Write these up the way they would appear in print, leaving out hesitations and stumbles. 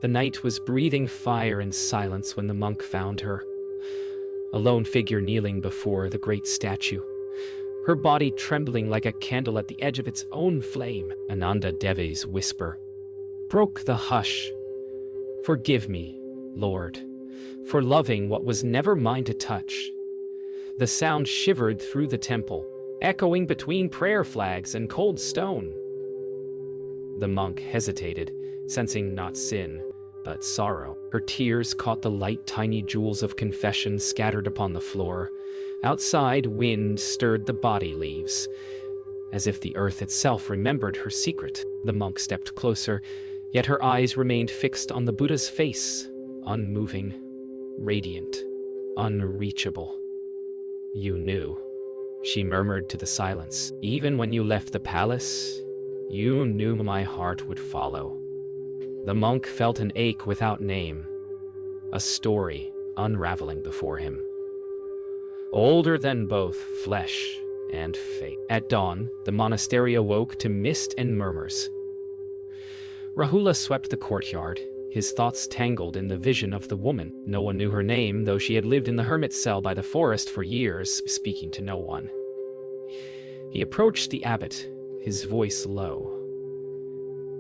The night was breathing fire and silence when the monk found her, a lone figure kneeling before the great statue, her body trembling like a candle at the edge of its own flame. Ananda Devi's whisper broke the hush. "Forgive me, Lord, for loving what was never mine to touch." The sound shivered through the temple, echoing between prayer flags and cold stone. The monk hesitated, sensing not sin, but sorrow. Her tears caught the light, tiny jewels of confession scattered upon the floor. Outside, wind stirred the body leaves, as if the earth itself remembered her secret. The monk stepped closer, yet her eyes remained fixed on the Buddha's face, unmoving, radiant, unreachable. "You knew," she murmured to the silence. "Even when you left the palace, you knew my heart would follow." The monk felt an ache without name, a story unraveling before him, older than both flesh and fate. At dawn, the monastery awoke to mist and murmurs. Rahula swept the courtyard, his thoughts tangled in the vision of the woman. No one knew her name, though she had lived in the hermit cell by the forest for years, speaking to no one. He approached the abbot, his voice low.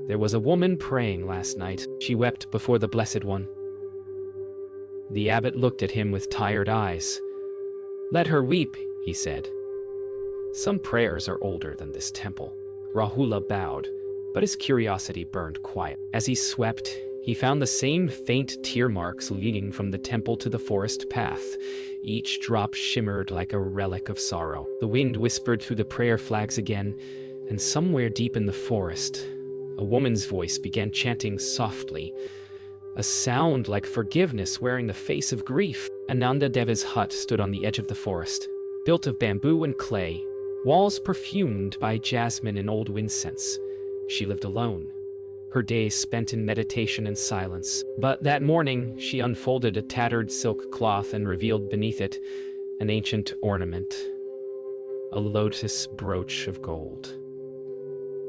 "There was a woman praying last night. She wept before the Blessed One." The abbot looked at him with tired eyes. "Let her weep," he said. "Some prayers are older than this temple." Rahula bowed, but his curiosity burned quiet. As he swept, he found the same faint tear marks leading from the temple to the forest path. Each drop shimmered like a relic of sorrow. The wind whispered through the prayer flags again, and somewhere deep in the forest, a woman's voice began chanting softly, a sound like forgiveness wearing the face of grief. Ananda Deva's hut stood on the edge of the forest, built of bamboo and clay, walls perfumed by jasmine and old incense. She lived alone, her days spent in meditation and silence. But that morning, she unfolded a tattered silk cloth and revealed beneath it an ancient ornament, a lotus brooch of gold.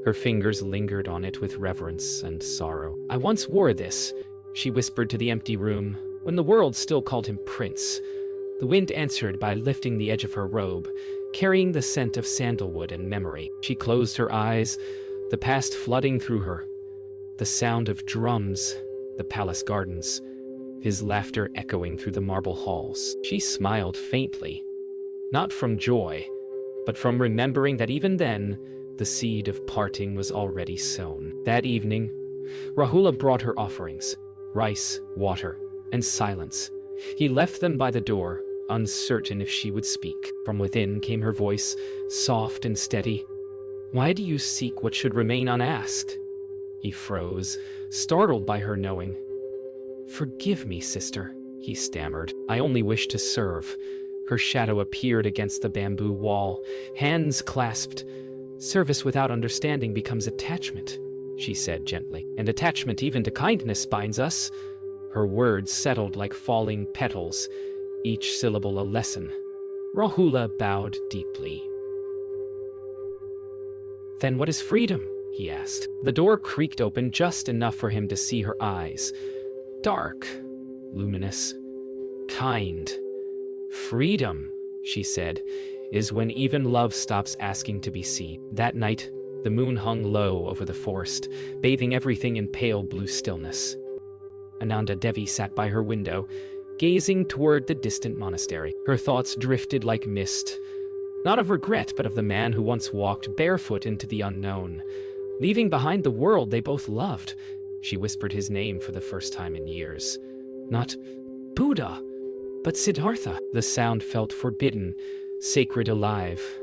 Her fingers lingered on it with reverence and sorrow. "I once wore this," she whispered to the empty room, when the world still called him prince. The wind answered by lifting the edge of her robe, carrying the scent of sandalwood and memory. She closed her eyes, the past flooding through her. The sound of drums, the palace gardens, his laughter echoing through the marble halls. She smiled faintly, not from joy, but from remembering that even then, the seed of parting was already sown. That evening, Rahula brought her offerings, rice, water, and silence. He left them by the door, uncertain if she would speak. From within came her voice, soft and steady. "Why do you seek what should remain unasked?" He froze, startled by her knowing. "Forgive me, sister," he stammered. "I only wish to serve." Her shadow appeared against the bamboo wall, hands clasped. "Service without understanding becomes attachment," she said gently. "And attachment even to kindness binds us." Her words settled like falling petals, each syllable a lesson. Rahula bowed deeply. "Then what is freedom?" he asked. The door creaked open just enough for him to see her eyes. Dark, luminous, kind. "Freedom," she said, "is when even love stops asking to be seen." That night, the moon hung low over the forest, bathing everything in pale blue stillness. Ananda Devi sat by her window, gazing toward the distant monastery. Her thoughts drifted like mist, not of regret, but of the man who once walked barefoot into the unknown, leaving behind the world they both loved. She whispered his name for the first time in years. Not Buddha, but Siddhartha. The sound felt forbidden, sacred, alive.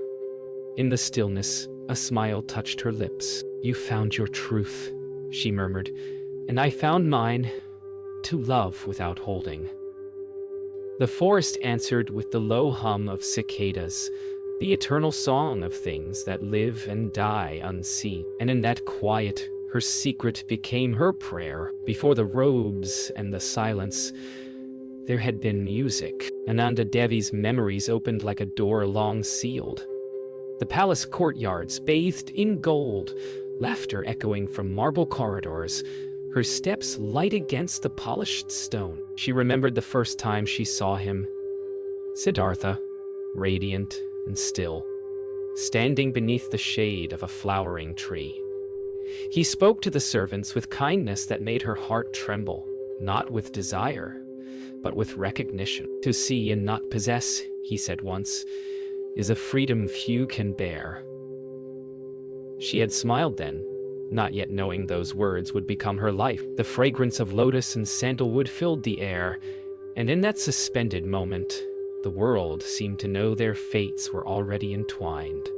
In the stillness, a smile touched her lips. "You found your truth," she murmured, "and I found mine, to love without holding." The forest answered with the low hum of cicadas, the eternal song of things that live and die unseen. And in that quiet, her secret became her prayer. Before the robes and the silence, there had been music. Ananda Devi's memories opened like a door long sealed. The palace courtyards bathed in gold, laughter echoing from marble corridors, her steps light against the polished stone. She remembered the first time she saw him. Siddhartha, radiant and still, standing beneath the shade of a flowering tree. He spoke to the servants with kindness that made her heart tremble, not with desire, but with recognition. To see and not possess, he said once, is a freedom few can bear. She had smiled then, not yet knowing those words would become her life. The fragrance of lotus and sandalwood filled the air, and in that suspended moment, the world seemed to know their fates were already entwined.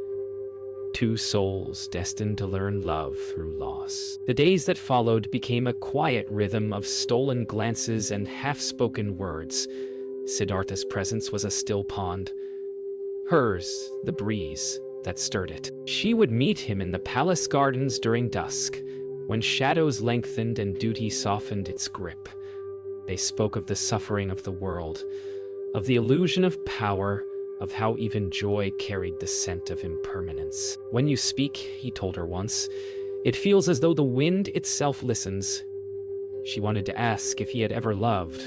Two souls destined to learn love through loss. The days that followed became a quiet rhythm of stolen glances and half-spoken words. Siddhartha's presence was a still pond. Hers, the breeze that stirred it. She would meet him in the palace gardens during dusk, when shadows lengthened and duty softened its grip. They spoke of the suffering of the world, of the illusion of power, of how even joy carried the scent of impermanence. When you speak, he told her once, it feels as though the wind itself listens. She wanted to ask if he had ever loved,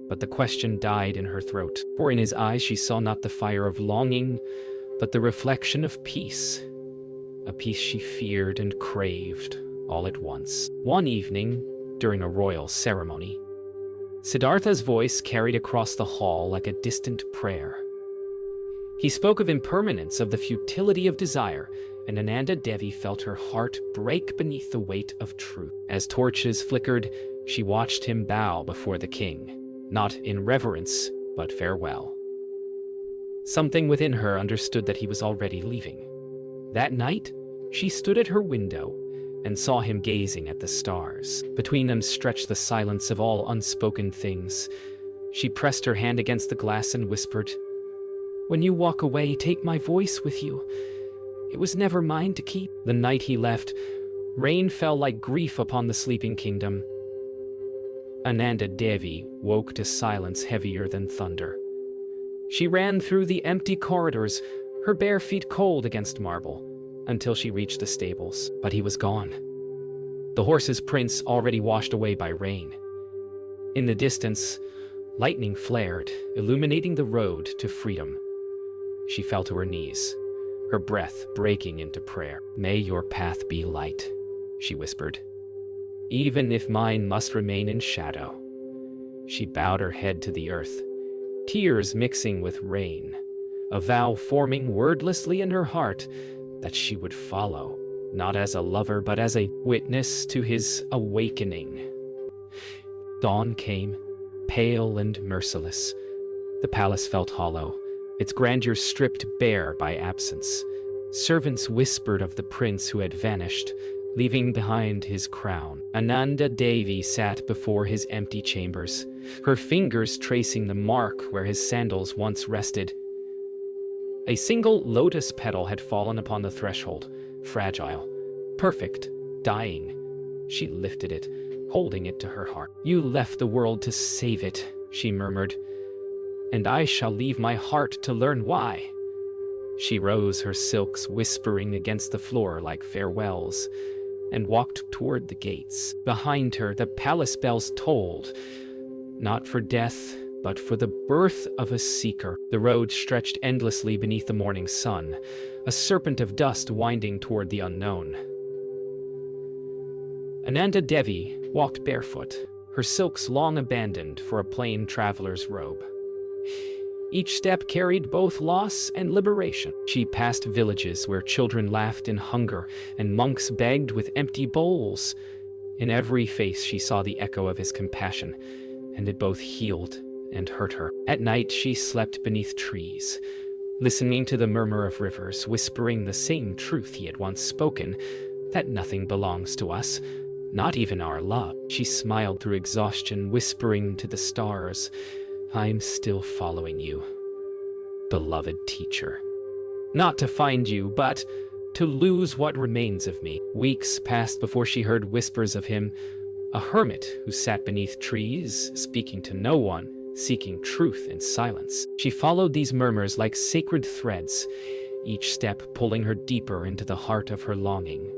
but the question died in her throat, for in his eyes she saw not the fire of longing, but the reflection of peace, a peace she feared and craved all at once. One evening, during a royal ceremony, Siddhartha's voice carried across the hall like a distant prayer. He spoke of impermanence, of the futility of desire, and Ananda Devi felt her heart break beneath the weight of truth. As torches flickered, she watched him bow before the king, not in reverence, but farewell. Something within her understood that he was already leaving. That night, she stood at her window and saw him gazing at the stars. Between them stretched the silence of all unspoken things. She pressed her hand against the glass and whispered, "When you walk away, take my voice with you. It was never mine to keep." The night he left, rain fell like grief upon the sleeping kingdom. Ananda Devi woke to silence heavier than thunder. She ran through the empty corridors, her bare feet cold against marble, until she reached the stables. But he was gone. The horse's prints already washed away by rain. In the distance, lightning flared, illuminating the road to freedom. She fell to her knees, her breath breaking into prayer. "May your path be light," she whispered, "even if mine must remain in shadow." She bowed her head to the earth, tears mixing with rain, a vow forming wordlessly in her heart that she would follow, not as a lover but as a witness to his awakening. Dawn came, pale and merciless. The palace felt hollow, its grandeur stripped bare by absence. Servants whispered of the prince who had vanished, leaving behind his crown. Ananda Devi sat before his empty chambers, her fingers tracing the mark where his sandals once rested. A single lotus petal had fallen upon the threshold, fragile, perfect, dying. She lifted it, holding it to her heart. "You left the world to save it," she murmured, "and I shall leave my heart to learn why." She rose, her silks whispering against the floor like farewells, and walked toward the gates. Behind her, the palace bells tolled, not for death, but for the birth of a seeker. The road stretched endlessly beneath the morning sun, a serpent of dust winding toward the unknown. Ananda Devi walked barefoot, her silks long abandoned for a plain traveler's robe. Each step carried both loss and liberation. She passed villages where children laughed in hunger and monks begged with empty bowls. In every face she saw the echo of his compassion, and it both healed and hurt her. At night she slept beneath trees, listening to the murmur of rivers, whispering the same truth he had once spoken, that nothing belongs to us, not even our love. She smiled through exhaustion, whispering to the stars, "I'm still following you, beloved teacher. Not to find you, but to lose what remains of me." Weeks passed before she heard whispers of him, a hermit who sat beneath trees, speaking to no one, seeking truth in silence. She followed these murmurs like sacred threads, each step pulling her deeper into the heart of her longing.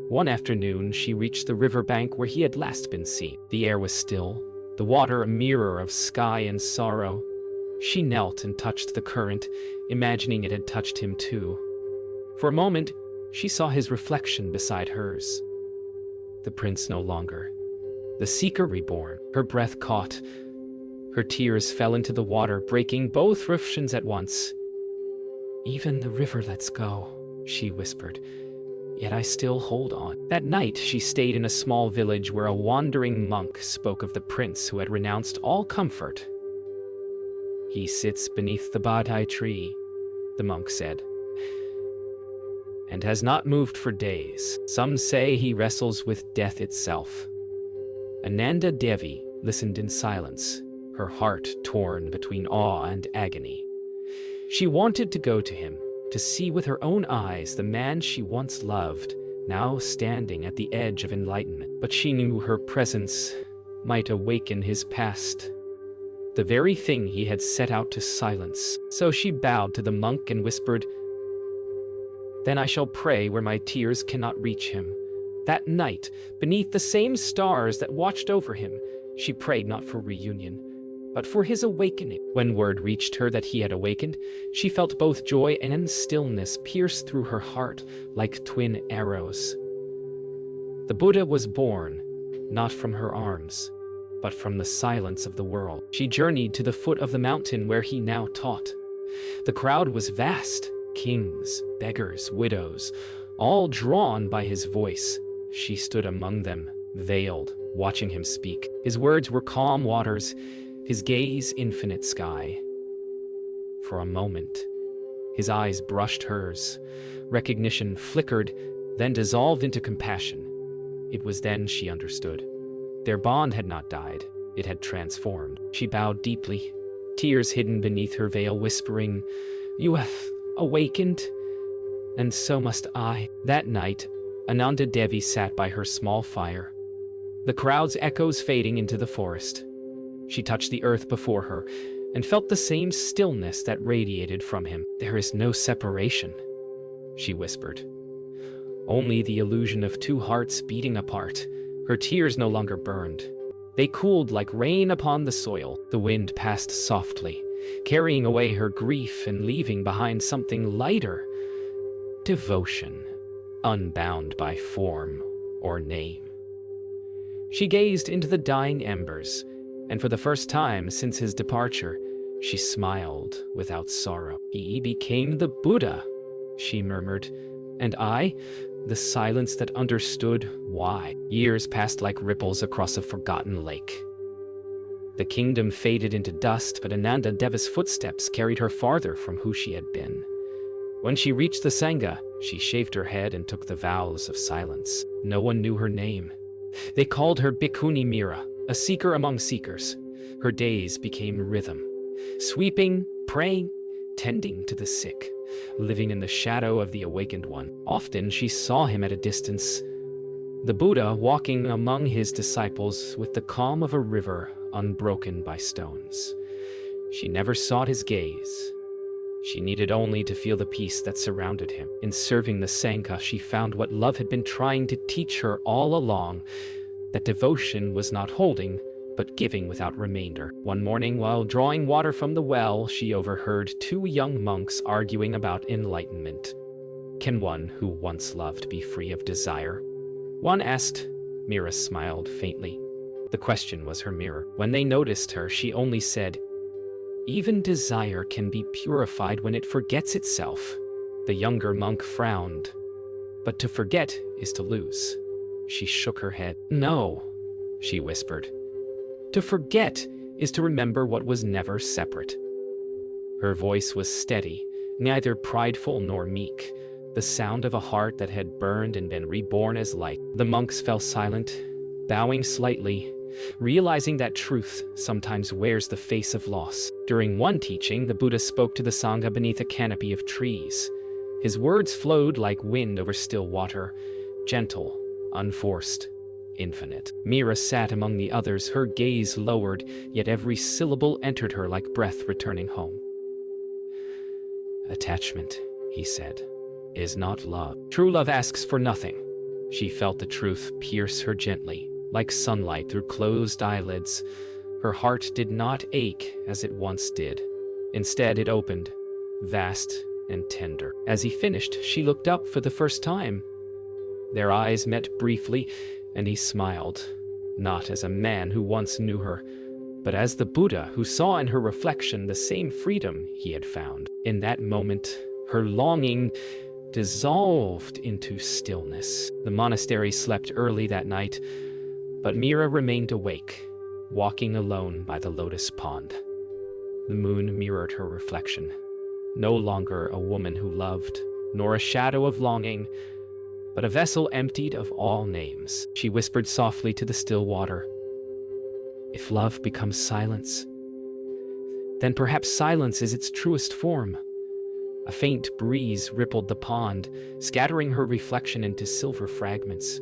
One afternoon, she reached the riverbank where he had last been seen. The air was still, the water a mirror of sky and sorrow. She knelt and touched the current, imagining it had touched him too. For a moment, she saw his reflection beside hers. The prince no longer. The seeker reborn. Her breath caught. Her tears fell into the water, breaking both reflections at once. "Even the river lets go," she whispered. "Yet I still hold on." That night, she stayed in a small village where a wandering monk spoke of the prince who had renounced all comfort. "He sits beneath the Bodhi tree," the monk said, "and has not moved for days. Some say he wrestles with death itself." Ananda Devi listened in silence, her heart torn between awe and agony. She wanted to go to him, to see with her own eyes the man she once loved, now standing at the edge of enlightenment. But she knew her presence might awaken his past, the very thing he had set out to silence. So she bowed to the monk and whispered, "Then I shall pray where my tears cannot reach him." That night, beneath the same stars that watched over him, she prayed not for reunion, but for his awakening. When word reached her that he had awakened, she felt both joy and stillness pierce through her heart like twin arrows. The Buddha was born, not from her arms, but from the silence of the world. She journeyed to the foot of the mountain where he now taught. The crowd was vast, kings, beggars, widows, all drawn by his voice. She stood among them, veiled, watching him speak. His words were calm waters, his gaze infinite sky. For a moment, his eyes brushed hers. Recognition flickered, then dissolved into compassion. It was then she understood. Their bond had not died, it had transformed. She bowed deeply, tears hidden beneath her veil, whispering, "You have awakened, and so must I." That night, Ananda Devi sat by her small fire, the crowd's echoes fading into the forest. She touched the earth before her and felt the same stillness that radiated from him. "There is no separation," she whispered. "Only the illusion of two hearts beating apart." Her tears no longer burned. They cooled like rain upon the soil. The wind passed softly, carrying away her grief and leaving behind something lighter. Devotion, unbound by form or name. She gazed into the dying embers, and for the first time since his departure, she smiled without sorrow. "He became the Buddha," she murmured, "and I, the silence that understood why." Years passed like ripples across a forgotten lake. The kingdom faded into dust, but Ananda Devi's footsteps carried her farther from who she had been. When she reached the Sangha, she shaved her head and took the vows of silence. No one knew her name. They called her Bhikkhuni Mira, a seeker among seekers. Her days became rhythm, sweeping, praying, tending to the sick, living in the shadow of the awakened one. Often she saw him at a distance, the Buddha walking among his disciples with the calm of a river unbroken by stones. She never sought his gaze. She needed only to feel the peace that surrounded him. In serving the Sangha, she found what love had been trying to teach her all along, that devotion was not holding, but giving without remainder. One morning, while drawing water from the well, she overheard two young monks arguing about enlightenment. "Can one who once loved be free of desire?" one asked. Mira smiled faintly. The question was her mirror. When they noticed her, she only said, "Even desire can be purified when it forgets itself." The younger monk frowned. "But to forget is to lose." She shook her head. "No," she whispered. "To forget is to remember what was never separate." Her voice was steady, neither prideful nor meek, the sound of a heart that had burned and been reborn as light. The monks fell silent, bowing slightly, realizing that truth sometimes wears the face of loss. During one teaching, the Buddha spoke to the Sangha beneath a canopy of trees. His words flowed like wind over still water, gentle, unforced, infinite. Mira sat among the others, her gaze lowered, yet every syllable entered her like breath returning home. "Attachment," he said, "is not love. True love asks for nothing, She felt the truth pierce her gently, like sunlight through closed eyelids. Her heart did not ache as it once did. Instead, it opened, vast and tender. As he finished, she looked up for the first time. Their eyes met briefly, and he smiled, not as a man who once knew her, but as the Buddha who saw in her reflection the same freedom he had found. In that moment, her longing dissolved into stillness. The monastery slept early that night, but Mira remained awake, walking alone by the lotus pond. The moon mirrored her reflection, no longer a woman who loved, nor a shadow of longing, but a vessel emptied of all names. She whispered softly to the still water, "If love becomes silence, then perhaps silence is its truest form." A faint breeze rippled the pond, scattering her reflection into silver fragments.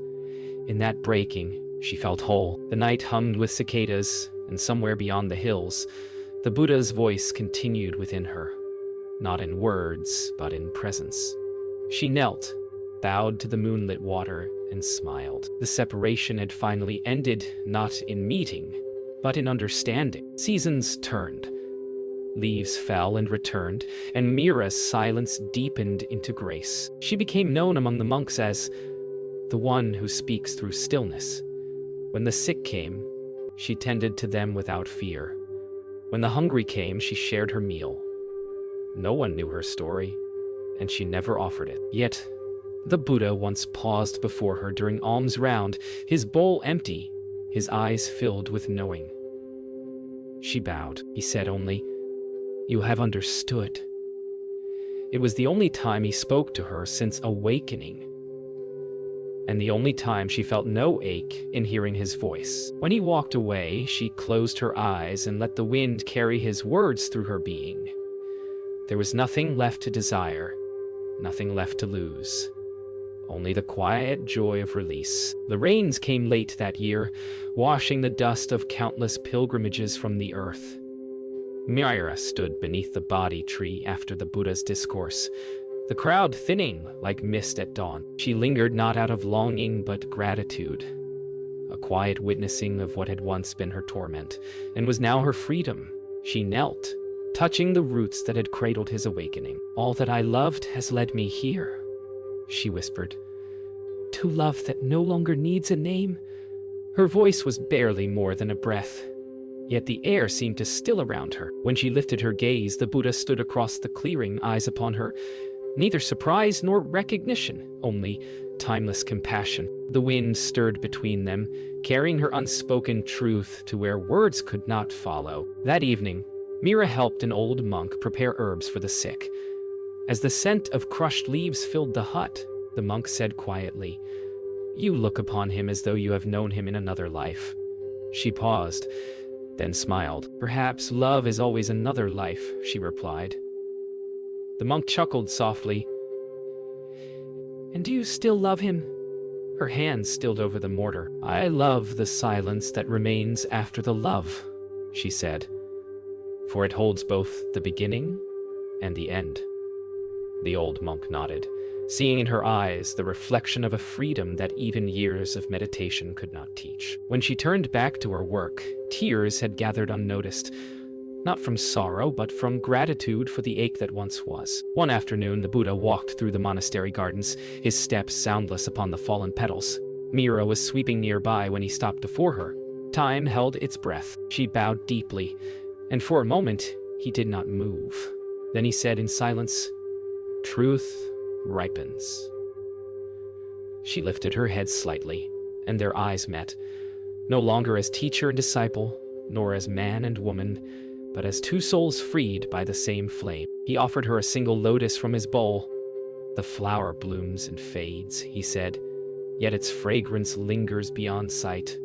In that breaking, she felt whole. The night hummed with cicadas, and somewhere beyond the hills, the Buddha's voice continued within her, not in words, but in presence. She knelt, bowed to the moonlit water, and smiled. The separation had finally ended, not in meeting, but in understanding. Seasons turned. Leaves fell and returned, and Mira's silence deepened into grace. She became known among the monks as the one who speaks through stillness. When the sick came, she tended to them without fear. When the hungry came, she shared her meal. No one knew her story, and she never offered it. Yet, the Buddha once paused before her during alms round, his bowl empty, his eyes filled with knowing. She bowed. He said only, "You have understood." It was the only time he spoke to her since awakening, and the only time she felt no ache in hearing his voice. When he walked away, she closed her eyes and let the wind carry his words through her being. There was nothing left to desire, nothing left to lose. Only the quiet joy of release. The rains came late that year, washing the dust of countless pilgrimages from the earth. Mira stood beneath the Bodhi tree after the Buddha's discourse, the crowd thinning like mist at dawn. She lingered not out of longing but gratitude, a quiet witnessing of what had once been her torment, and was now her freedom. She knelt, touching the roots that had cradled his awakening. "All that I loved has led me here," she whispered, "to love that no longer needs a name." Her voice was barely more than a breath, yet the air seemed to still around her. When she lifted her gaze, the Buddha stood across the clearing, eyes upon her, neither surprise nor recognition, only timeless compassion. The wind stirred between them, carrying her unspoken truth to where words could not follow. That evening, Mira helped an old monk prepare herbs for the sick. As the scent of crushed leaves filled the hut, the monk said quietly, "You look upon him as though you have known him in another life." She paused, then smiled. "Perhaps love is always another life," she replied. The monk chuckled softly. "And do you still love him?" Her hands stilled over the mortar. "I love the silence that remains after the love," she said, "for it holds both the beginning and the end." The old monk nodded, seeing in her eyes the reflection of a freedom that even years of meditation could not teach. When she turned back to her work, tears had gathered unnoticed, not from sorrow, but from gratitude for the ache that once was. One afternoon, the Buddha walked through the monastery gardens, his steps soundless upon the fallen petals. Mira was sweeping nearby when he stopped before her. Time held its breath. She bowed deeply, and for a moment, he did not move. Then he said in silence, "Truth ripens." She lifted her head slightly, and their eyes met, no longer as teacher and disciple, nor as man and woman, but as two souls freed by the same flame. He offered her a single lotus from his bowl. "The flower blooms and fades," he said, "yet its fragrance lingers beyond sight."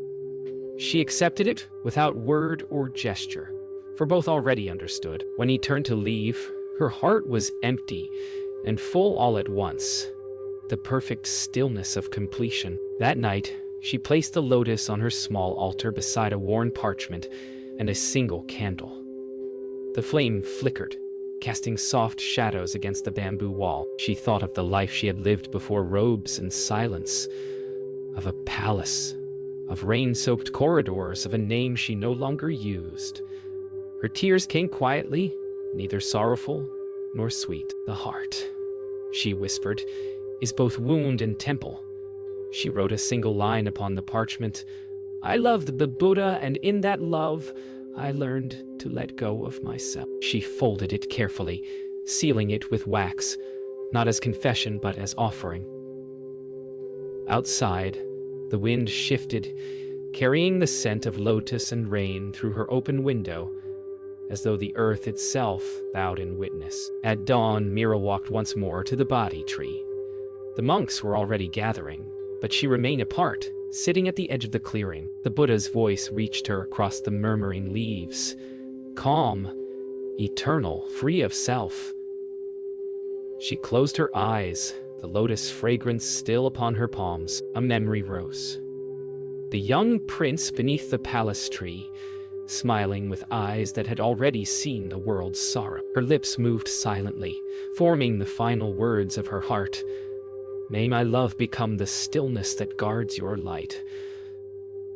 She accepted it without word or gesture, for both already understood. When he turned to leave, her heart was empty and full all at once, the perfect stillness of completion. That night, she placed the lotus on her small altar beside a worn parchment and a single candle. The flame flickered, casting soft shadows against the bamboo wall. She thought of the life she had lived before robes and silence, of a palace, of rain-soaked corridors, of a name she no longer used. Her tears came quietly, neither sorrowful nor sweet. "The heart," she whispered, "is both wound and temple." She wrote a single line upon the parchment. "I loved the Buddha, and in that love, I learned to let go of myself." She folded it carefully, sealing it with wax, not as confession but as offering. Outside, the wind shifted, carrying the scent of lotus and rain through her open window, as though the earth itself bowed in witness. At dawn, Mira walked once more to the Bodhi tree. The monks were already gathering, but she remained apart, sitting at the edge of the clearing. The Buddha's voice reached her across the murmuring leaves, calm, eternal, free of self. She closed her eyes, the lotus fragrance still upon her palms. A memory rose. The young prince beneath the palace tree, smiling with eyes that had already seen the world's sorrow. Her lips moved silently, forming the final words of her heart. "May my love become the stillness that guards your light."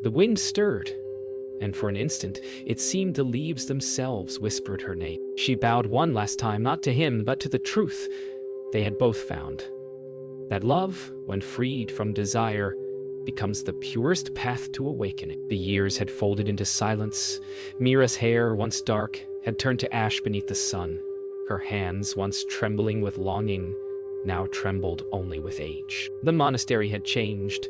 The wind stirred, and for an instant it seemed the leaves themselves whispered her name. She bowed one last time, not to him, but to the truth they had both found. That love, when freed from desire, becomes the purest path to awakening. The years had folded into silence. Mira's hair, once dark, had turned to ash beneath the sun. Her hands, once trembling with longing, now trembled only with age. The monastery had changed.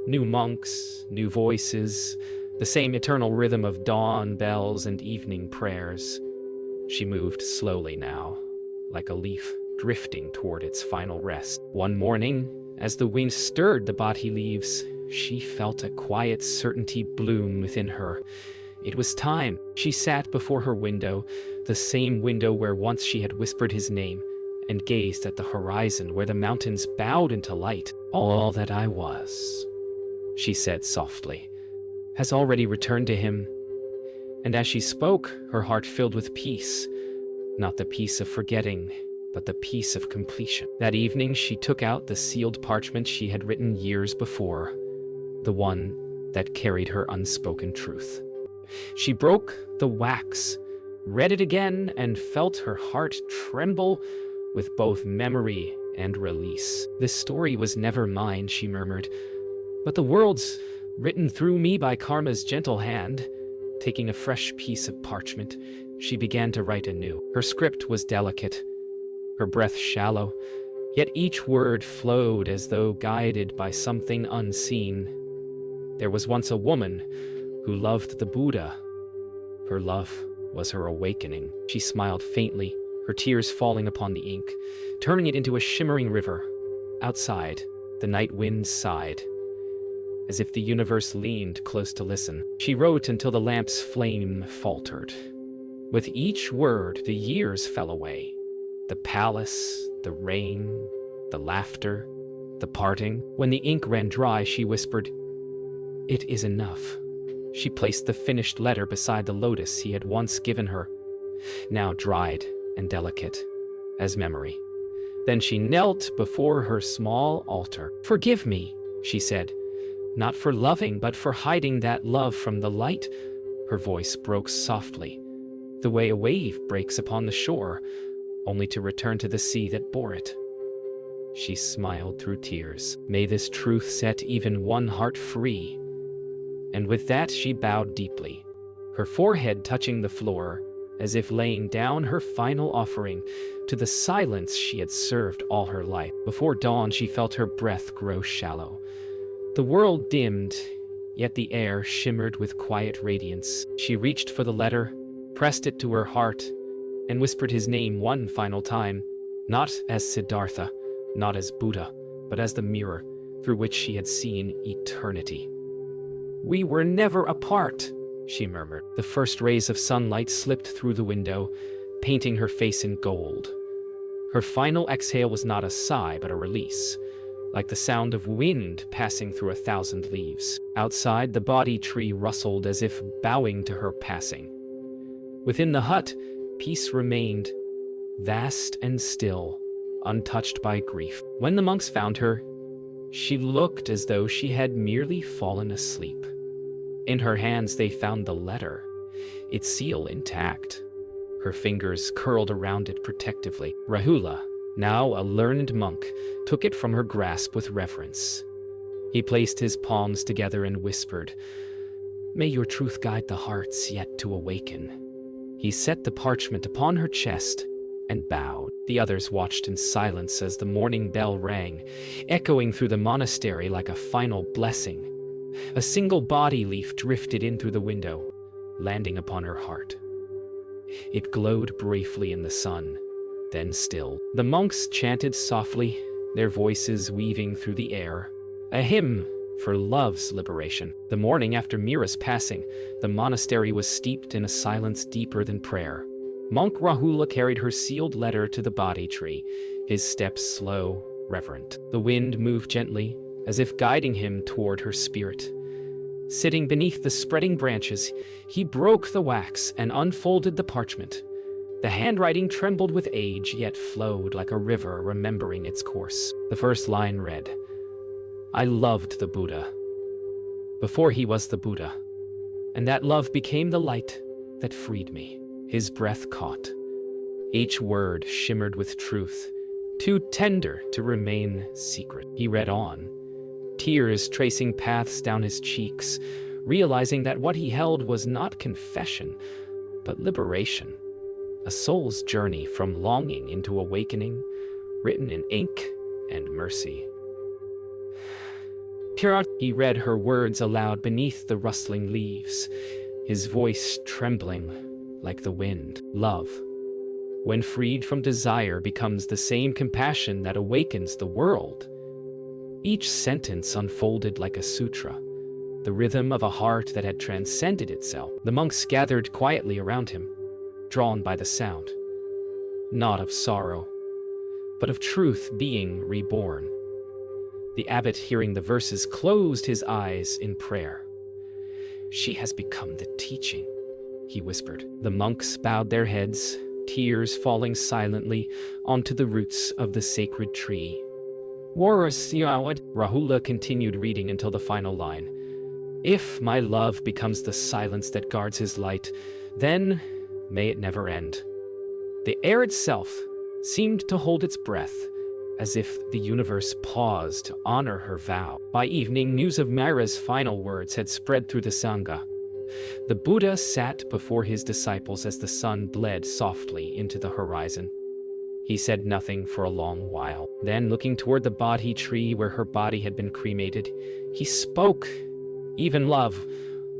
New monks, new voices, the same eternal rhythm of dawn bells and evening prayers. She moved slowly now, like a leaf drifting toward its final rest. One morning, as the wind stirred the Bodhi leaves, she felt a quiet certainty bloom within her. It was time. She sat before her window, the same window where once she had whispered his name, and gazed at the horizon where the mountains bowed into light. "All that I was," she said softly, "has already returned to him." And as she spoke, her heart filled with peace, not the peace of forgetting, but the peace of completion. That evening she took out the sealed parchment she had written years before, the one that carried her unspoken truth. She broke the wax, read it again, and felt her heart tremble with both memory and release. "This story was never mine," she murmured, "but the world's, written through me by karma's gentle hand." Taking a fresh piece of parchment, she began to write anew. Her script was delicate, her breath shallow, yet each word flowed as though guided by something unseen. "There was once a woman who loved the Buddha. Her love was her awakening." She smiled faintly, her tears falling upon the ink, turning it into a shimmering river. Outside, the night wind sighed, as if the universe leaned close to listen. She wrote until the lamp's flame faltered. With each word, the years fell away. The palace, the rain, the laughter, the parting. When the ink ran dry, she whispered, "It is enough." She placed the finished letter beside the lotus he had once given her, now dried and delicate as memory. Then she knelt before her small altar. "Forgive me," she said, "not for loving, but for hiding that love from the light." Her voice broke softly, the way a wave breaks upon the shore, only to return to the sea that bore it. She smiled through tears. "May this truth set even one heart free." And with that she bowed deeply, her forehead touching the floor, as if laying down her final offering to the silence she had served all her life. Before dawn she felt her breath grow shallow. The world dimmed, yet the air shimmered with quiet radiance. She reached for the letter, pressed it to her heart, and whispered his name one final time, not as Siddhartha, not as Buddha, but as the mirror through which she had seen eternity. "We were never apart," she murmured. The first rays of sunlight slipped through the window, painting her face in gold. Her final exhale was not a sigh, but a release, like the sound of wind passing through 1,000 leaves. Outside, the Bodhi tree rustled as if bowing to her passing. Within the hut, peace remained, vast and still, untouched by grief. When the monks found her, She looked as though she had merely fallen asleep. In her hands they found the letter, its seal intact. Her fingers curled around it protectively. Rahula, now a learned monk, took it from her grasp with reverence. He placed his palms together and whispered, "May your truth guide the hearts yet to awaken." He set the parchment upon her chest and bowed. The others watched in silence as the morning bell rang, echoing through the monastery like a final blessing. A single body leaf drifted in through the window, landing upon her heart. It glowed briefly in the sun, then stilled. The monks chanted softly, their voices weaving through the air, a hymn for love's liberation. The morning after Mira's passing, the monastery was steeped in a silence deeper than prayer. Monk Rahula carried her sealed letter to the Bodhi tree, his steps slow, reverent. The wind moved gently, as if guiding him toward her spirit. Sitting beneath the spreading branches, he broke the wax and unfolded the parchment. The handwriting trembled with age, yet flowed like a river remembering its course. The first line read, "I loved the Buddha before he was the Buddha, and that love became the light that freed me." His breath caught. Each word shimmered with truth, too tender to remain secret. He read on, tears tracing paths down his cheeks, realizing that what he held was not confession, but liberation, a soul's journey from longing into awakening, written in ink and mercy. Purest, he read her words aloud beneath the rustling leaves, his voice trembling like the wind. Love, when freed from desire, becomes the same compassion that awakens the world. Each sentence unfolded like a sutra, the rhythm of a heart that had transcended itself. The monks gathered quietly around him, drawn by the sound, not of sorrow, but of truth being reborn. The abbot, hearing the verses, closed his eyes in prayer. "She has become the teaching," he whispered. The monks bowed their heads, tears falling silently onto the roots of the sacred tree. Rahula continued reading until the final line. "If my love becomes the silence that guards his light, then may it never end." The air itself seemed to hold its breath, as if the universe paused to honor her vow. By evening, news of Mira's final words had spread through the Sangha. The Buddha sat before his disciples as the sun bled softly into the horizon. He said nothing for a long while. Then, looking toward the Bodhi tree where her body had been cremated, he spoke. "Even love,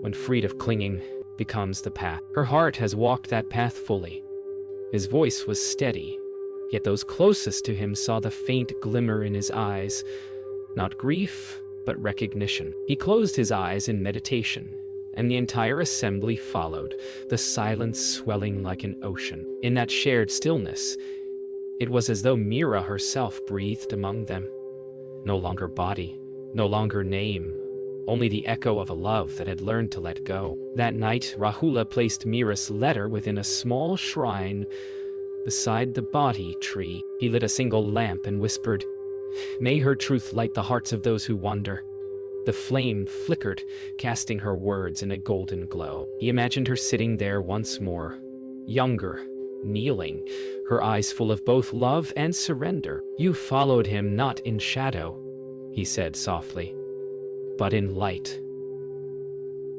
when freed of clinging, becomes the path. Her heart has walked that path fully." His voice was steady, yet those closest to him saw the faint glimmer in his eyes, not grief, but recognition. He closed his eyes in meditation, and the entire assembly followed, the silence swelling like an ocean. In that shared stillness, it was as though Mira herself breathed among them. No longer body, no longer name, only the echo of a love that had learned to let go. That night, Rahula placed Mira's letter within a small shrine beside the Bodhi tree. He lit a single lamp and whispered, "May her truth light the hearts of those who wander." The flame flickered, casting her words in a golden glow. He imagined her sitting there once more, younger, kneeling, her eyes full of both love and surrender. "You followed him not in shadow," he said softly, "but in light."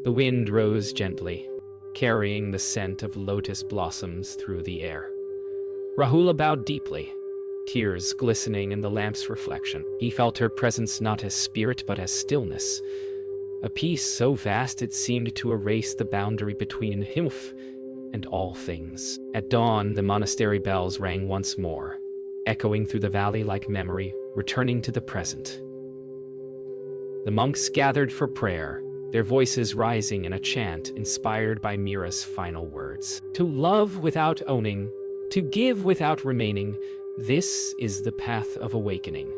The wind rose gently, carrying the scent of lotus blossoms through the air. Rahula bowed deeply, tears glistening in the lamp's reflection. He felt her presence not as spirit but as stillness, a peace so vast it seemed to erase the boundary between him and all things. At dawn, the monastery bells rang once more, echoing through the valley like memory, returning to the present. The monks gathered for prayer, their voices rising in a chant inspired by Mira's final words. "To love without owning, to give without remaining, this is the path of awakening."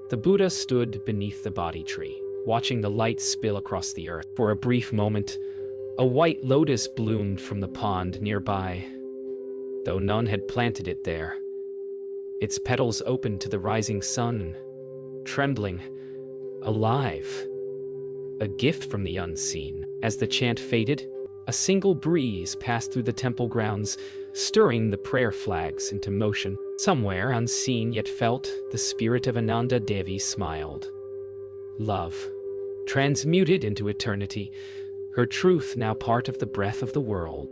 The Buddha stood beneath the Bodhi tree, watching the light spill across the earth. For a brief moment, a white lotus bloomed from the pond nearby, though none had planted it there. Its petals opened to the rising sun, trembling, alive. A gift from the unseen. As the chant faded, a single breeze passed through the temple grounds, stirring the prayer flags into motion. Somewhere, unseen yet felt, the spirit of Ananda Devi smiled. Love, transmuted into eternity, her truth now part of the breath of the world.